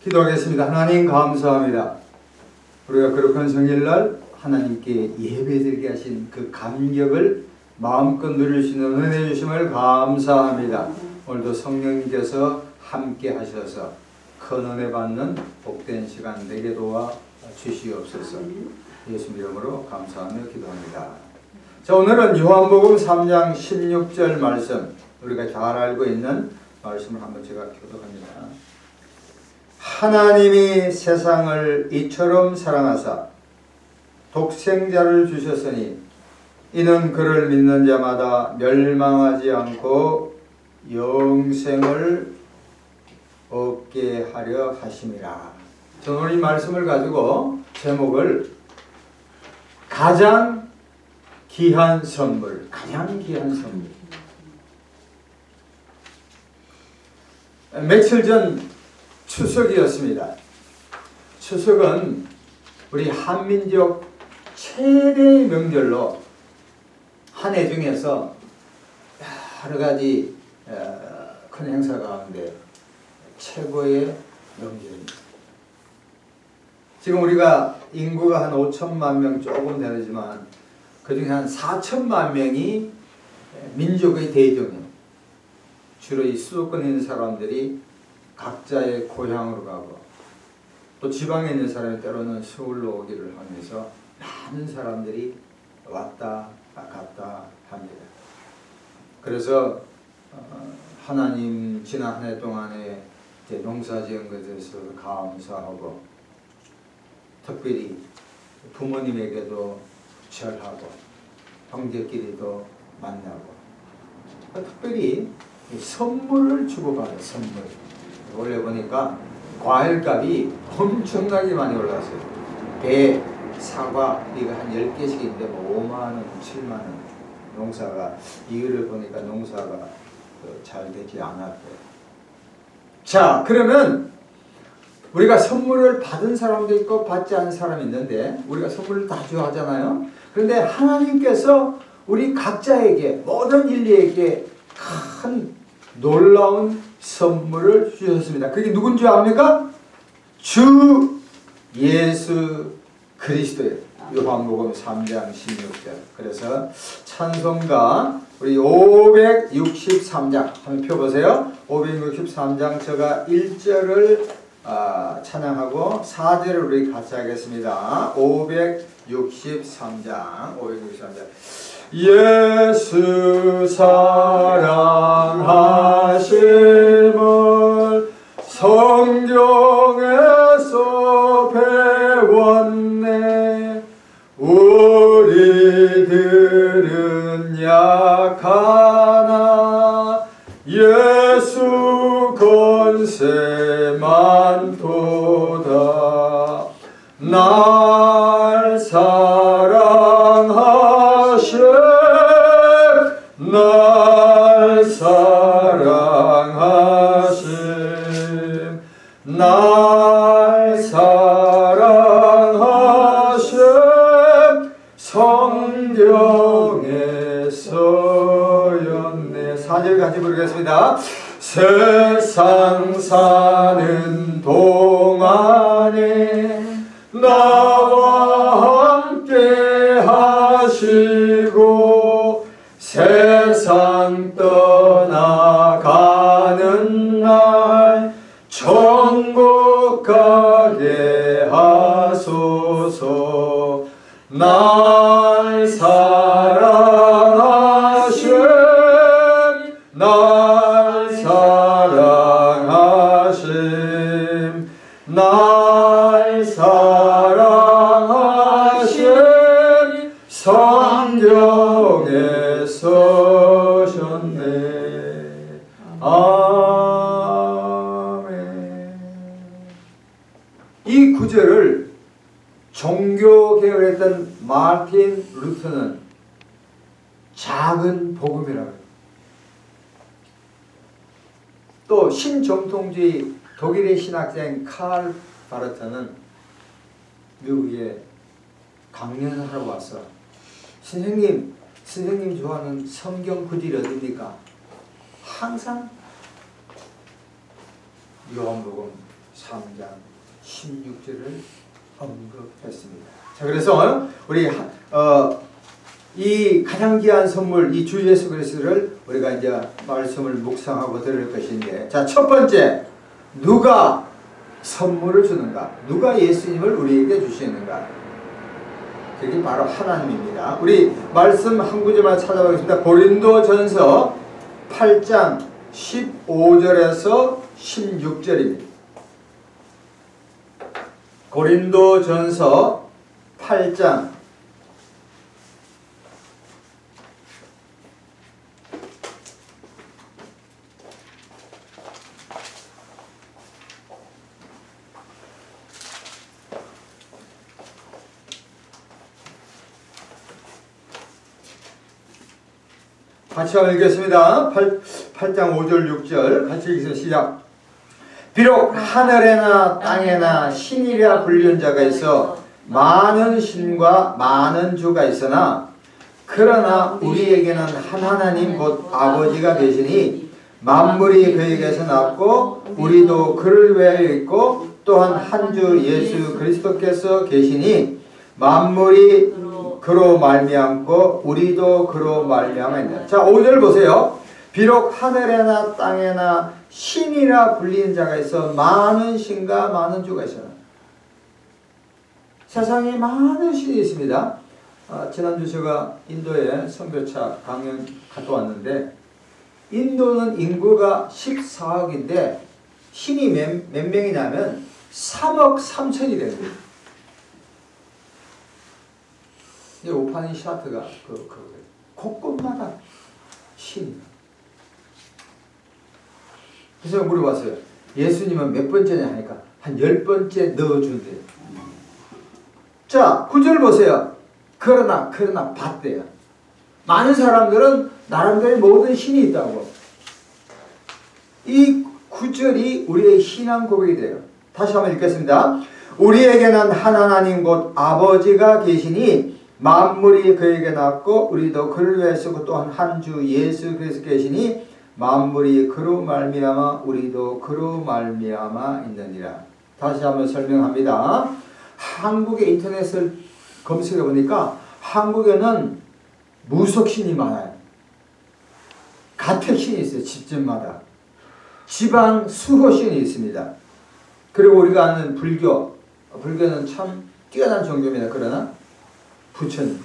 기도하겠습니다. 하나님 감사합니다. 우리가 거룩한 성일날 하나님께 예배드리게 하신 그 감격을 마음껏 누릴 수 있는 은혜 주심을 감사합니다. 오늘도 성령님께서 함께 하셔서 큰 은혜 받는 복된 시간 되게 도와 주시옵소서. 예수님 이름으로 감사하며 기도합니다. 자, 오늘은 요한복음 3장 16절 말씀, 우리가 잘 알고 있는 말씀을 한번 제가 교독합니다. 하나님이 세상을 이처럼 사랑하사 독생자를 주셨으니 이는 그를 믿는 자마다 멸망하지 않고 영생을 얻게 하려 하심이라. 저는 오늘 이 말씀을 가지고 제목을 가장 귀한 선물, 가장 귀한 선물. 며칠 전 추석이었습니다. 추석은 우리 한민족 최대의 명절로 한 해 중에서 여러 가지 큰 행사 가운데 최고의 명절입니다. 지금 우리가 인구가 한 5천만 명 조금 되지만 그 중에 한 4천만 명이 민족의 대정이에요. 주로 이 수도권에 있는 사람들이 각자의 고향으로 가고 또 지방에 있는 사람이 때로는 서울로 오기를 하면서 많은 사람들이 왔다 갔다 합니다. 그래서 하나님 지난 한 해 동안에 농사 지은 것에 대해서 감사하고 특별히 부모님에게도 절하고 형제끼리도 만나고 특별히 선물을 주고받아요. 선물. 원래 보니까 과일값이 엄청나게 많이 올랐어요. 배, 사과 이거 한 10개씩인데 뭐 5만원, 7만원 농사가 이거를 보니까 농사가 잘 되지 않았대요. 자, 그러면 우리가 선물을 받은 사람도 있고 받지 않은 사람이 있는데 우리가 선물을 다 좋아하잖아요. 그런데 하나님께서 우리 각자에게 모든 인류에게 큰 놀라운 선물을 주셨습니다. 그게 누군지 압니까? 주 예수 그리스도예요. 요한복음 3장 16절. 그래서 찬송가 우리 563장 한번 펴보세요. 563장 제가 1절을 찬양하고 4절을 우리 같이 하겠습니다. 563장 예수 사랑하심을 성경에서 배웠네. 우리들은 약하나 예수 권세만 도다. 날 사랑하신 날 사랑하심 날 사랑하심 성경에서였네. 4절 같이 부르겠습니다. 세상 사는 동안에 나와 함께 하시고 세상 떠나가는 날 천국 가게 하소서. 날 사랑하신 날 사랑하심 날 사랑하심 성경에 서셨네. 아멘. 이 구절을 종교개혁을 했던 마틴 루터는 작은 복음이라고 해요. 또 신정통주의 독일의 신학자인 칼 바르트는 미국에 강연하러 와서 선생님 좋아하는 성경 구절이 어딥니까? 항상 요한복음 3장 16절을 언급했습니다. 자, 그래서 우리 이 가장 귀한 선물, 이 주 예수 그리스도를 우리가 이제 말씀을 묵상하고 들을 것인데, 자, 첫 번째, 누가 선물을 주는가? 누가 예수님을 우리에게 주시는가? 그게 바로 하나님입니다. 우리 말씀 한 구절만 찾아보겠습니다. 고린도전서 8장 15절에서 16절입니다. 고린도전서 8장 같이 한번 읽겠습니다. 8장 5절 6절 같이 읽겠습니다. 시작. 비록 하늘에나 땅에나 신이라 불리는 자가 있어 많은 신과 많은 주가 있으나 그러나 우리에게는 한 하나님 곧 아버지가 계시니 만물이 그에게서 났고 우리도 그를 위하여 있고 또한 한 주 예수 그리스도께서 계시니 만물이 그로 말미암고 우리도 그로 말미암았느니라. 자, 5절 보세요. 비록 하늘에나 땅에나 신이라 불리는 자가 있어 많은 신과 많은 주가 있어요. 세상에 많은 신이 있습니다. 지난주 제가 인도에 선교차 강연 갔다 왔는데 인도는 인구가 14억인데 신이 몇 명이냐면 3억 3천이 됩니다. 이 오파니 샤트가 곳곳마다 신. 그래서 물어봤어요. 예수님은 몇 번째냐 하니까 한 10번째 넣어준대요. 자, 9절 보세요. 그러나 봤대요. 많은 사람들은 나름대로 모든 신이 있다고. 이 9절이 우리의 신앙 고백이 돼요. 다시 한번 읽겠습니다. 우리에게는 한 하나님 곧 아버지가 계시니 만물이 그에게 났고 우리도 그를 위하여 쓰고 또한 한 주 예수 그리스도 계시니 만물이 그로 말미암아 우리도 그로 말미암아 있느니라. 다시 한번 설명합니다. 한국의 인터넷을 검색해 보니까 한국에는 무속신이 많아요. 가택신이 있어요. 집집마다. 지방 수호신이 있습니다. 그리고 우리가 아는 불교는 참 뛰어난 종교입니다. 그러나 부처님,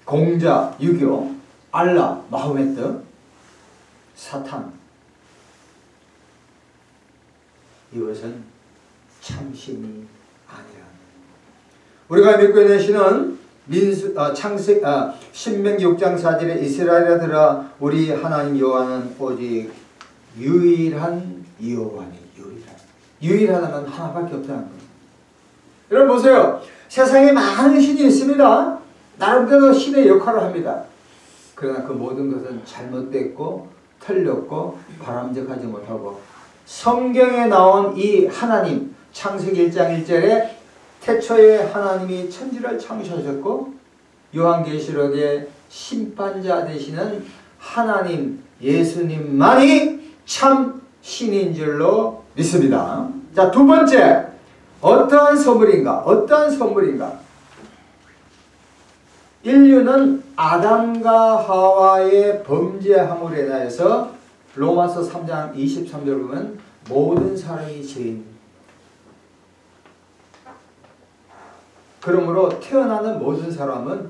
공자, 유교, 알라, 마호메트, 사탄, 이것은 참신이 아니라. 우리가 믿고 있는 신은 신명기 6장 4절에 이스라엘들아 우리 하나님 여호와는 오직 유일한 여호와니. 유일하다는 하나밖에 없다는 거예요. 여러분 보세요. 세상에 많은 신이 있습니다. 나름대로 신의 역할을 합니다. 그러나 그 모든 것은 잘못됐고 틀렸고 바람직하지 못하고 성경에 나온 이 하나님 창세기 1장 1절에 태초에 하나님이 천지를 창조하셨고 요한계시록의 심판자 되시는 하나님 예수님만이 참 신인 줄로 믿습니다. 자, 두 번째, 어떠한 선물인가? 인류는 아담과 하와의 범죄함으로 인하여서 로마서 3장 23절 보면 모든 사람이 죄인. 그러므로 태어나는 모든 사람은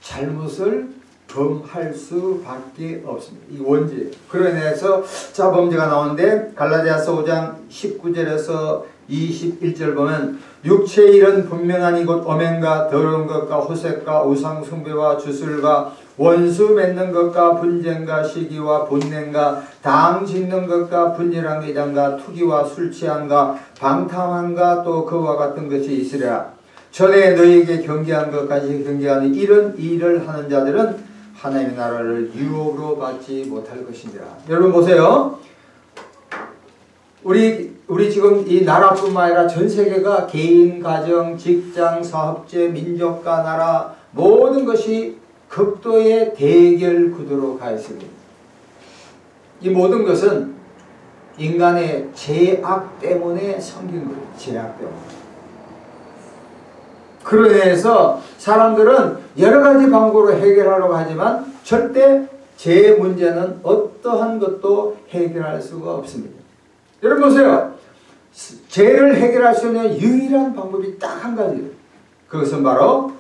잘못을 범할 수밖에 없습니다. 이 원죄. 그로 인해서 자 범죄가 나오는데 갈라디아서 5장 19절에서 21절 보면 육체의 일은 분명하니 곧 어맹과 더러운 것과 호색과 우상 숭배와 주술과 원수 맺는 것과 분쟁과 시기와 분냉과 당 짓는 것과 분열한 의장과 투기와 술 취함과 방탕함과 또 그와 같은 것이 있으리라. 전에 너희에게 경계한 것까지 경계하니 이런 일을 하는 자들은 하나님의 나라를 유혹으로 받지 못할 것이니라. 여러분 보세요. 우리 지금 이 나라뿐만 아니라 전 세계가 개인, 가정, 직장, 사업체, 민족과 나라 모든 것이 극도의 대결 구도로 가 있습니다. 이 모든 것은 인간의 죄악 때문에 생긴 거예요. 죄악 때문에. 그로 인해서 사람들은 여러 가지 방법으로 해결하려고 하지만 절대 죄 문제는 어떠한 것도 해결할 수가 없습니다. 여러분 보세요. 죄를 해결할 수 있는 유일한 방법이 딱 한 가지예요. 그것은 바로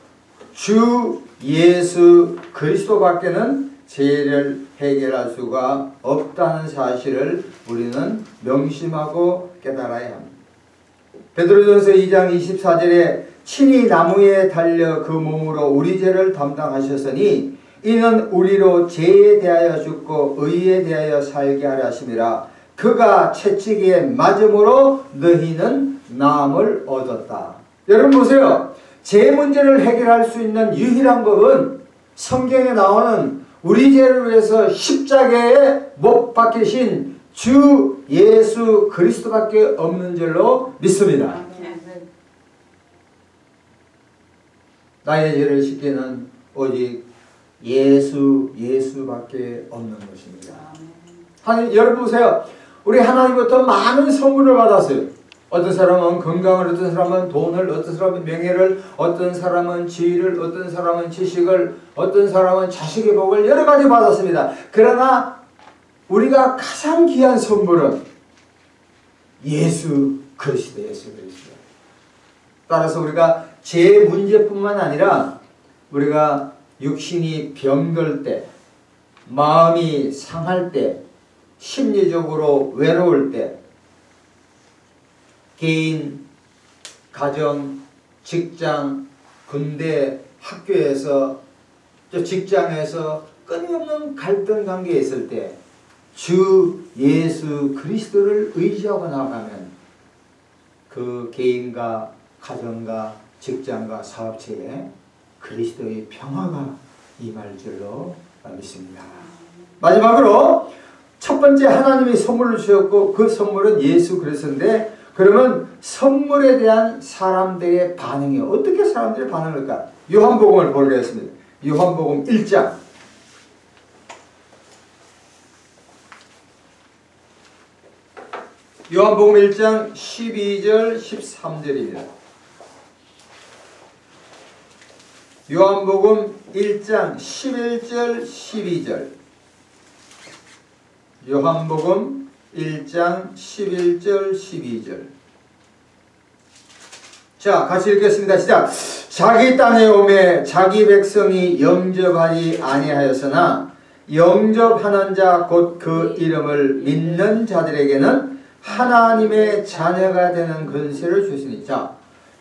주 예수 그리스도밖에는 죄를 해결할 수가 없다는 사실을 우리는 명심하고 깨달아야 합니다. 베드로전서 2장 24절에 친히 나무에 달려 그 몸으로 우리 죄를 담당하셨으니 이는 우리로 죄에 대하여 죽고 의에 대하여 살게 하려 하심이라. 그가 채찍에 맞음으로 너희는 나음을 얻었다. 여러분 보세요. 죄 문제를 해결할 수 있는 유일한 법은 성경에 나오는 우리 죄를 위해서 십자가에 못 박히신 주 예수 그리스도밖에 없는 줄로 믿습니다. 나의 죄를 씻기는 오직 예수밖에 없는 것입니다. 여러분 보세요. 우리 하나님부터 많은 선물을 받았어요. 어떤 사람은 건강을, 어떤 사람은 돈을, 어떤 사람은 명예를, 어떤 사람은 지위를, 어떤 사람은 지식을, 어떤 사람은 자식의 복을 여러 가지 받았습니다. 그러나 우리가 가장 귀한 선물은 예수 그리스도. 따라서 우리가 죄 문제뿐만 아니라 우리가 육신이 병들 때, 마음이 상할 때, 심리적으로 외로울 때, 개인, 가정, 직장, 군대, 학교에서, 직장에서 끊임없는 갈등 관계에 있을 때 주 예수 그리스도를 의지하고 나가면 그 개인과 가정과 직장과 사업체에 그리스도의 평화가 임할 줄로 믿습니다. 마지막으로 첫 번째 하나님이 선물을 주셨고 그 선물은 예수 그리스도인데 그러면 선물에 대한 사람들의 반응이 어떻게 사람들이 반응할까? 요한복음을 보겠습니다. 요한복음 1장 요한복음 1장 12절 13절입니다. 요한복음 1장 11절 12절 요한복음 1장 11절 12절 자 같이 읽겠습니다. 시작. 자기 땅에 오매 자기 백성이 영접하지 아니하였으나 영접하는 자 곧 그 이름을 믿는 자들에게는 하나님의 자녀가 되는 권세를 주시니. 자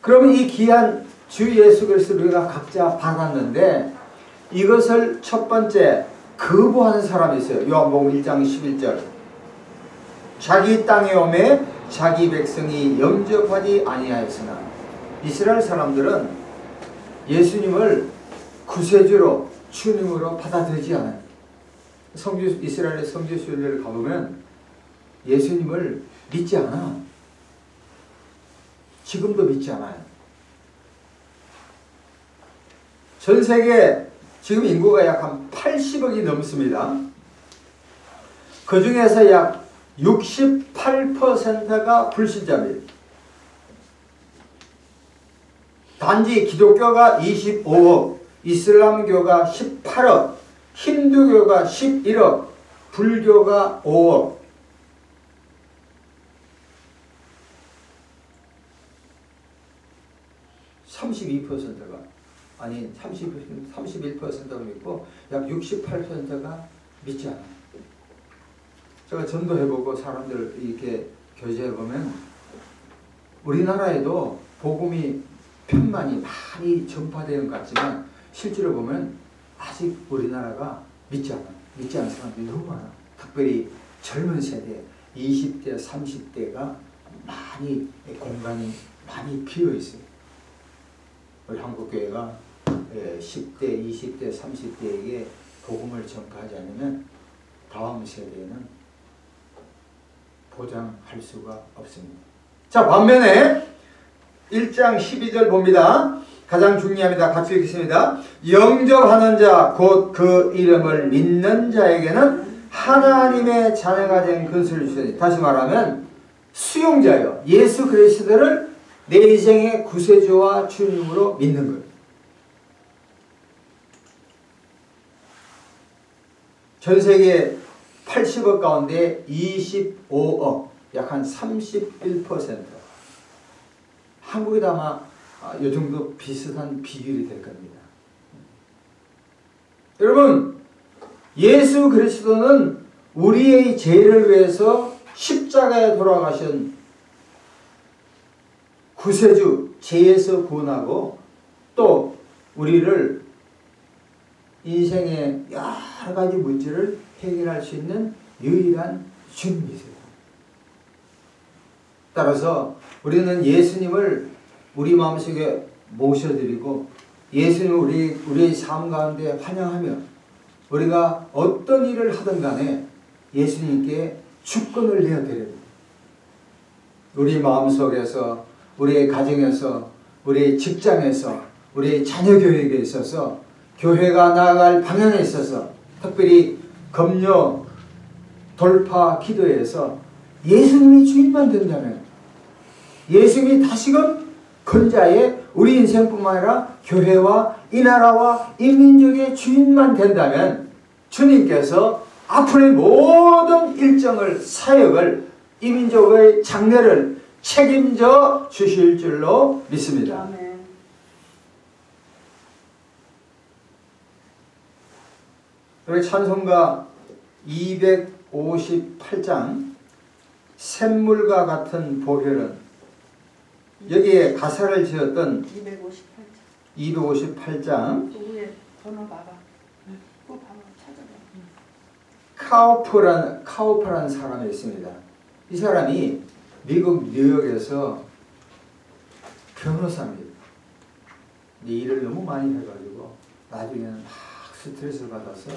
그러면 이 귀한 주 예수 그리스도를 우리가 각자 받았는데 이것을 첫 번째 거부하는 사람이 있어요. 요한복음 1장 11절 자기 땅에 오매 자기 백성이 영접하지 아니하였으나 이스라엘 사람들은 예수님을 구세주로 주님으로 받아들이지 않아요. 이스라엘의 성지순례를 가보면 예수님을 믿지 않아. 지금도 믿지 않아요. 전 세계 지금 인구가 약 한 80억이 넘습니다. 그 중에서 약 68%가 불신자입니다. 단지 기독교가 25억, 이슬람교가 18억, 힌두교가 11억, 불교가 5억. 아니 31%가 믿고 약 68%가 믿지 않아요. 제가 전도해보고 사람들 이렇게 교제해보면 우리나라에도 복음이 편만이 많이 전파되는 것 같지만 실제로 보면 아직 우리나라가 믿지 않는 사람들이 너무 많아. 특별히 젊은 세대 20대 30대가 많이 공간이 많이 비어있어요. 우리 한국교회가 10대, 20대, 30대에게 복음을 전파하지 않으면 다음 세대에는 보장할 수가 없습니다. 자 반면에 1장 12절 봅니다. 가장 중요합니다. 같이 읽겠습니다. 영접하는 자 곧 그 이름을 믿는 자에게는 하나님의 자녀가 된 근수를 주시니, 다시 말하면 수용자요, 예수 그리스도를 내 인생의 구세주와 주님으로 믿는 거예요. 전 세계 80억 가운데 25억, 약 한 31%. 한국에도 아마 이 정도 비슷한 비율이 될 겁니다. 여러분, 예수 그리스도는 우리의 죄를 위해서 십자가에 돌아가신 구세주, 죄에서 구원하고 또 우리를 인생의 여러 가지 문제를 해결할 수 있는 유일한 주님이세요. 따라서 우리는 예수님을 우리 마음속에 모셔드리고 예수님을 우리의 삶 가운데 환영하며 우리가 어떤 일을 하든 간에 예수님께 주권을 내어드려야 됩니다. 우리 마음속에서, 우리의 가정에서, 우리의 직장에서, 우리의 자녀 교육에 있어서, 교회가 나아갈 방향에 있어서, 특별히 검역, 돌파, 기도에서 예수님이 주인만 된다면, 예수님이 다시금 근자의 우리 인생뿐만 아니라 교회와 이 나라와 이 민족의 주인만 된다면 주님께서 앞으로의 모든 일정을, 사역을, 이 민족의 장래를 책임져 주실 줄로 믿습니다. 아멘. 우리 찬송가 258장 샘물과 같은 보혈은, 여기에 가사를 지었던 258장 위에 번호 봐봐. 그거 봐봐. 찾아봐. 카우프라는 사람이 있습니다. 이 사람이 미국 뉴욕에서 변호사입니다. 일을 너무 많이 해가지고 나중에는 막 스트레스를 받아서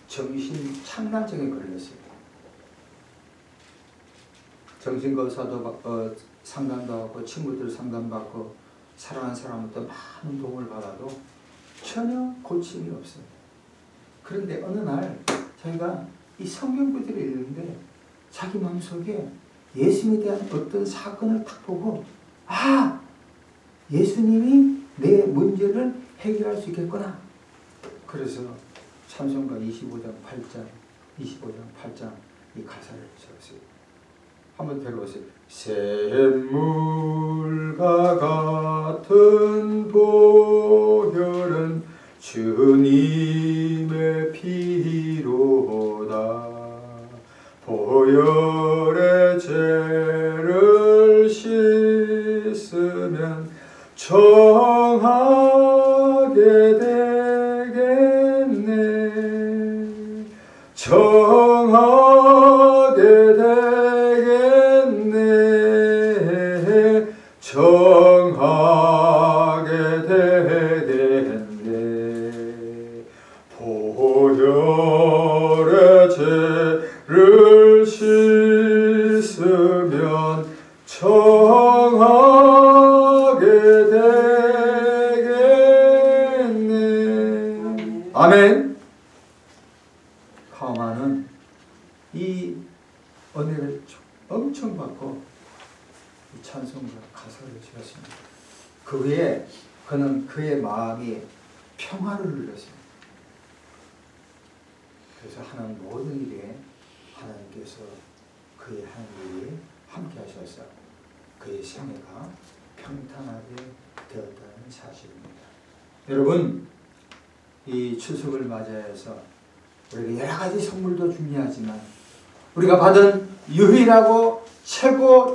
정신 착란증에 걸렸어요. 정신검사도 상담도 하고 친구들 상담받고 사랑하는 사람부터 많은 도움을 받아도 전혀 고침이 없어요. 그런데 어느 날 자기가 이 성경 구절을 읽는데 자기 마음속에 예수님에 대한 어떤 사건을 딱 보고, 아! 예수님이 내 문제를 해결할 수 있겠구나. 그래서 찬송가 25장 8장 이 가사를 적었어요. 한번 들어보세요. 샘물과 같은 보혈은 주님의 피로다. 보혈의 죄를 씻으면 정하게 되겠네. 정하게 되겠네. 정하게 되겠네. 보혈의 죄를 씻으면 정하게 되겠네. 아멘. 하만은 이 은혜를 엄청 받고 이 찬송가 가사를 지었습니다. 그 후에 그는 그의 마음이 평화를 누렸습니다. 그래서 하는 모든 일에 하나님께서 그의 하는 일에 함께 하셔서 그의 생애가 평탄하게 되었다는 사실입니다. 여러분, 이 추석을 맞이해서 우리가 여러 가지 선물도 중요하지만 우리가 받은 유일하고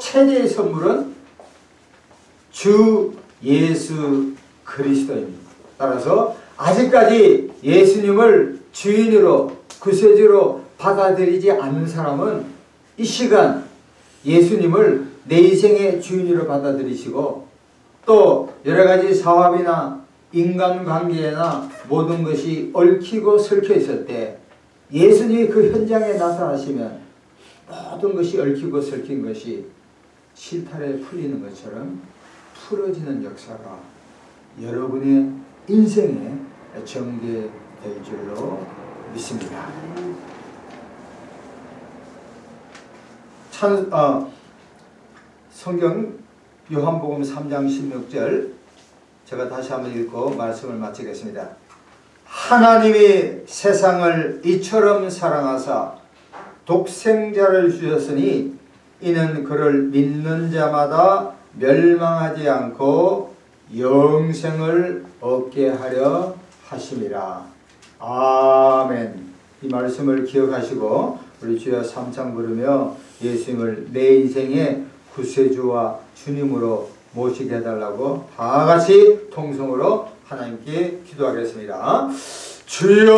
최대의 선물은 주 예수 그리스도입니다. 따라서 아직까지 예수님을 주인으로, 구세주로 받아들이지 않는 사람은 이 시간 예수님을 내 인생의 주인으로 받아들이시고, 또 여러 가지 사업이나 인간관계나 모든 것이 얽히고 설켜 있을 때 예수님이 그 현장에 나타나시면 모든 것이 얽히고 설킨 것이 실타래 풀리는 것처럼 풀어지는 역사가 여러분의 인생에 전개될 줄로 믿습니다. 성경 요한복음 3장 16절 제가 다시 한번 읽고 말씀을 마치겠습니다. 하나님이 세상을 이처럼 사랑하사 독생자를 주셨으니 이는 그를 믿는 자마다 멸망하지 않고 영생을 얻게 하려 하심이라. 아멘. 이 말씀을 기억하시고 우리 주여 삼창 부르며 예수님을 내 인생의 구세주와 주님으로 모시게 해달라고 다 같이 통성으로 하나님께 기도하겠습니다. 주여